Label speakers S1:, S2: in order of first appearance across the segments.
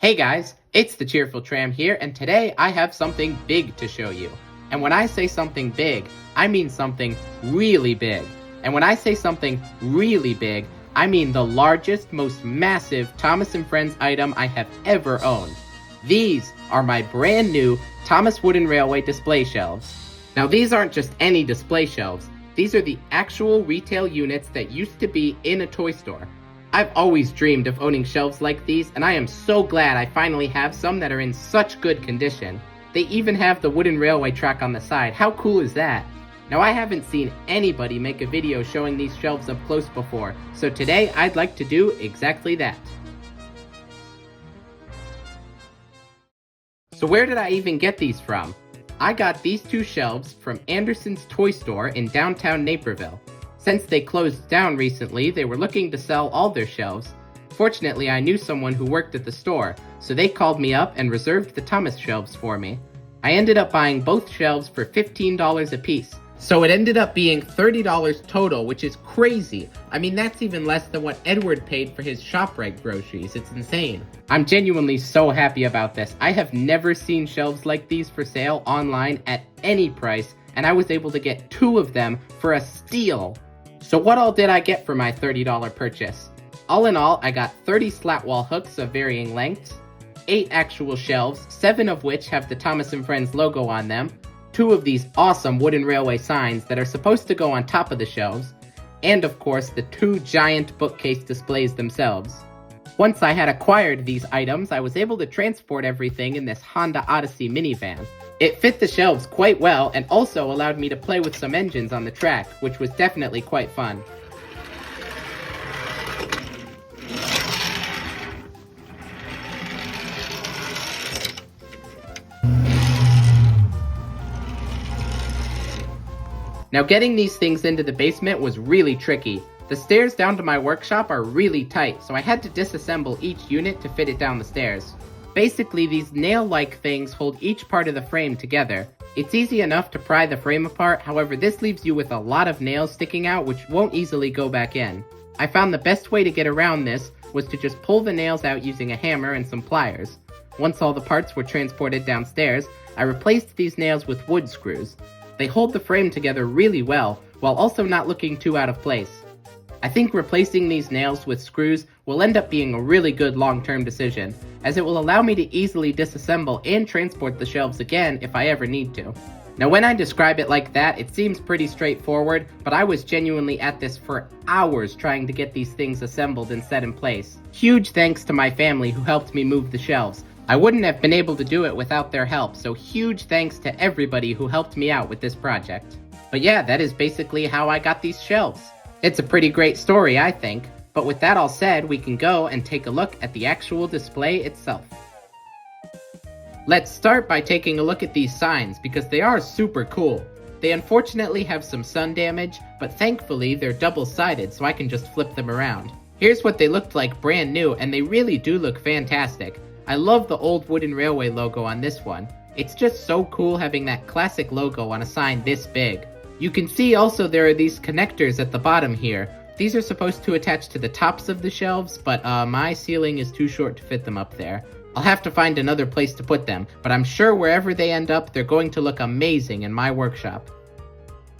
S1: Hey guys, it's the Cheerful Tram here, and today I have something big to show you. And when I say something big, I mean something really big. And when I say something really big, I mean the largest, most massive Thomas & Friends item I have ever owned. These are my brand new Thomas Wooden Railway display shelves. Now these aren't just any display shelves, these are the actual retail units that used to be in a toy store. I've always dreamed of owning shelves like these, and I am so glad I finally have some that are in such good condition. They even have the wooden railway track on the side. How cool is that? Now I haven't seen anybody make a video showing these shelves up close before, so today I'd like to do exactly that. So where did I even get these from? I got these two shelves from Andersons Toystore in downtown Naperville. Since they closed down recently, they were looking to sell all their shelves. Fortunately, I knew someone who worked at the store, so they called me up and reserved the Thomas shelves for me. I ended up buying both shelves for $15 a piece. So it ended up being $30 total, which is crazy. I mean, that's even less than what Edward paid for his ShopRite groceries. It's insane. I'm genuinely so happy about this. I have never seen shelves like these for sale online at any price, and I was able to get two of them for a steal. So what all did I get for my $30 purchase? All in all, I got 30 slat wall hooks of varying lengths, 8 actual shelves, 7 of which have the Thomas & Friends logo on them, 2 of these awesome wooden railway signs that are supposed to go on top of the shelves, and of course the 2 giant bookcase displays themselves. Once I had acquired these items, I was able to transport everything in this Honda Odyssey minivan. It fit the shelves quite well and also allowed me to play with some engines on the track, which was definitely quite fun. Now getting these things into the basement was really tricky. The stairs down to my workshop are really tight, so I had to disassemble each unit to fit it down the stairs. Basically, these nail-like things hold each part of the frame together. It's easy enough to pry the frame apart, however this leaves you with a lot of nails sticking out which won't easily go back in. I found the best way to get around this was to just pull the nails out using a hammer and some pliers. Once all the parts were transported downstairs, I replaced these nails with wood screws. They hold the frame together really well, while also not looking too out of place. I think replacing these nails with screws will end up being a really good long-term decision, as it will allow me to easily disassemble and transport the shelves again if I ever need to. Now when I describe it like that, it seems pretty straightforward, but I was genuinely at this for hours trying to get these things assembled and set in place. Huge thanks to my family who helped me move the shelves. I wouldn't have been able to do it without their help, so huge thanks to everybody who helped me out with this project. But yeah, that is basically how I got these shelves. It's a pretty great story, I think, but with that all said, we can go and take a look at the actual display itself. Let's start by taking a look at these signs, because they are super cool. They unfortunately have some sun damage, but thankfully they're double-sided so I can just flip them around. Here's what they looked like brand new, and they really do look fantastic. I love the old wooden railway logo on this one. It's just so cool having that classic logo on a sign this big. You can see also there are these connectors at the bottom here. These are supposed to attach to the tops of the shelves, but my ceiling is too short to fit them up there. I'll have to find another place to put them, but I'm sure wherever they end up, they're going to look amazing in my workshop.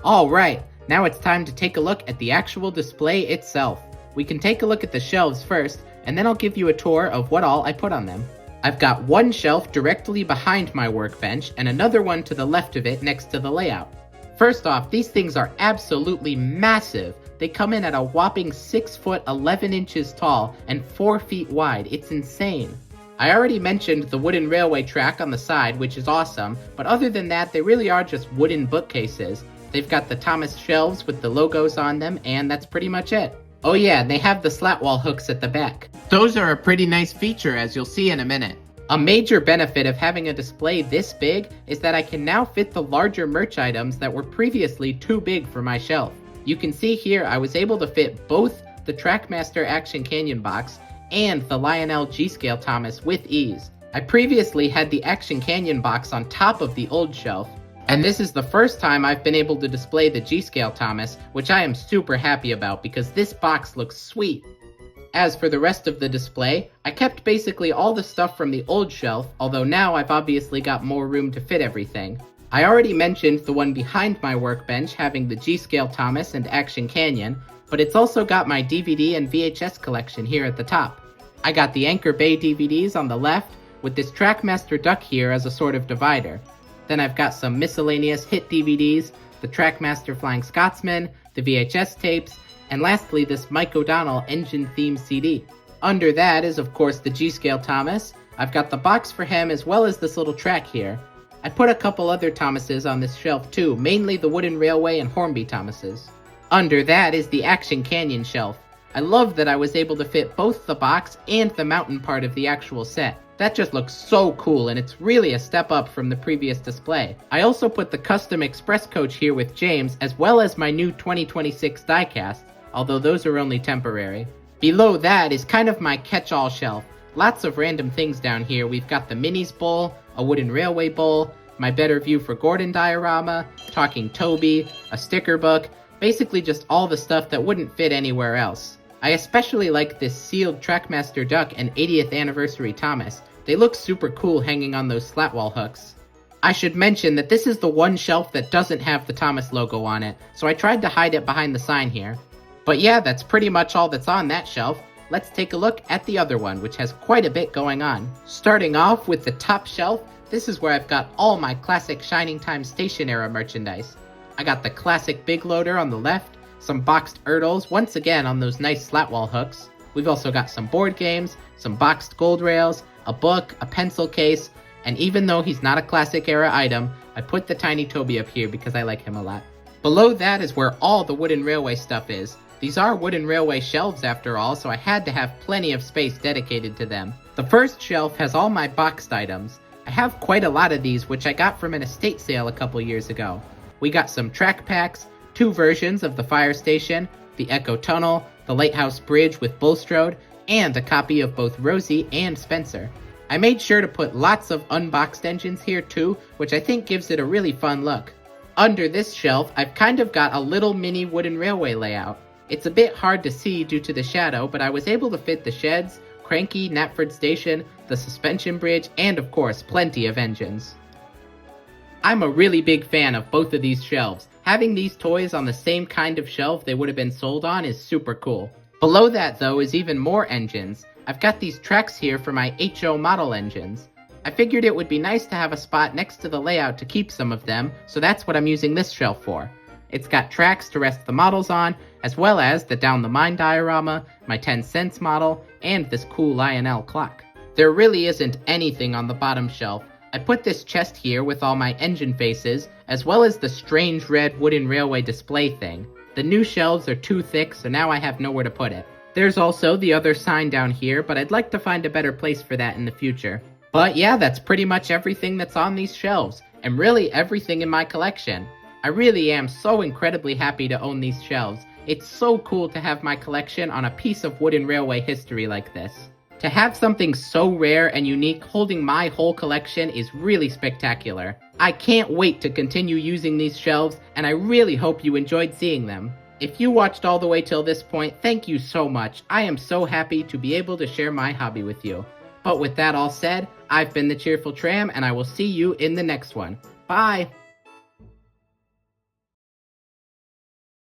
S1: Alright, now it's time to take a look at the actual display itself. We can take a look at the shelves first, and then I'll give you a tour of what all I put on them. I've got one shelf directly behind my workbench, and another one to the left of it next to the layout. First off, these things are absolutely massive. They come in at a whopping 6 foot 11 inches tall and 4 feet wide. It's insane. I already mentioned the wooden railway track on the side, which is awesome, but other than that, they really are just wooden bookcases. They've got the Thomas shelves with the logos on them, and that's pretty much it. Oh yeah, they have the slat wall hooks at the back. Those are a pretty nice feature, as you'll see in a minute. A major benefit of having a display this big is that I can now fit the larger merch items that were previously too big for my shelf. You can see here I was able to fit both the Trackmaster Action Canyon box and the Lionel G-Scale Thomas with ease. I previously had the Action Canyon box on top of the old shelf, and this is the first time I've been able to display the G-Scale Thomas, which I am super happy about because this box looks sweet. As for the rest of the display, I kept basically all the stuff from the old shelf, although now I've obviously got more room to fit everything. I already mentioned the one behind my workbench having the G-Scale Thomas and Action Canyon, but it's also got my DVD and VHS collection here at the top. I got the Anchor Bay DVDs on the left, with this Trackmaster Duck here as a sort of divider. Then I've got some miscellaneous hit DVDs, the Trackmaster Flying Scotsman, the VHS tapes, and lastly this Mike O'Donnell engine theme CD. Under that is of course the G-Scale Thomas. I've got the box for him as well as this little track here. I put a couple other Thomases on this shelf too, mainly the Wooden Railway and Hornby Thomases. Under that is the Action Canyon shelf. I love that I was able to fit both the box and the mountain part of the actual set. That just looks so cool, and it's really a step up from the previous display. I also put the custom express coach here with James, as well as my new 2026 diecast, although those are only temporary. Below that is kind of my catch-all shelf. Lots of random things down here. We've got the Minis Bowl, a Wooden Railway Bowl, my Better View for Gordon diorama, Talking Toby, a sticker book, basically just all the stuff that wouldn't fit anywhere else. I especially like this sealed Trackmaster Duck and 80th Anniversary Thomas. They look super cool hanging on those slat wall hooks. I should mention that this is the one shelf that doesn't have the Thomas logo on it, so I tried to hide it behind the sign here. But yeah, that's pretty much all that's on that shelf. Let's take a look at the other one, which has quite a bit going on. Starting off with the top shelf, this is where I've got all my classic Shining Time Station era merchandise. I got the classic Big Loader on the left, some boxed Ertles, once again on those nice slat wall hooks. We've also got some board games, some boxed gold rails, a book, a pencil case, and even though he's not a classic era item, I put the Tiny Toby up here because I like him a lot. Below that is where all the Wooden Railway stuff is. These are Wooden Railway shelves after all, so I had to have plenty of space dedicated to them. The first shelf has all my boxed items. I have quite a lot of these, which I got from an estate sale a couple years ago. We got some track packs, 2 versions of the fire station, the Echo Tunnel, the Lighthouse Bridge with Bulstrode, and a copy of both Rosie and Spencer. I made sure to put lots of unboxed engines here too, which I think gives it a really fun look. Under this shelf, I've kind of got a little mini Wooden Railway layout. It's a bit hard to see due to the shadow, but I was able to fit the sheds, Cranky, Knapford Station, the suspension bridge, and of course, plenty of engines. I'm a really big fan of both of these shelves. Having these toys on the same kind of shelf they would have been sold on is super cool. Below that though is even more engines. I've got these tracks here for my HO model engines. I figured it would be nice to have a spot next to the layout to keep some of them, so that's what I'm using this shelf for. It's got tracks to rest the models on, as well as the Down the Mine diorama, my 10 cents model, and this cool Lionel clock. There really isn't anything on the bottom shelf. I put this chest here with all my engine faces, as well as the strange red Wooden Railway display thing. The new shelves are too thick, so now I have nowhere to put it. There's also the other sign down here, but I'd like to find a better place for that in the future. But yeah, that's pretty much everything that's on these shelves, and really everything in my collection. I really am so incredibly happy to own these shelves. It's so cool to have my collection on a piece of Wooden Railway history like this. To have something so rare and unique holding my whole collection is really spectacular. I can't wait to continue using these shelves, and I really hope you enjoyed seeing them. If you watched all the way till this point, thank you so much. I am so happy to be able to share my hobby with you. But with that all said, I've been the Cheerful Tram, and I will see you in the next one. Bye!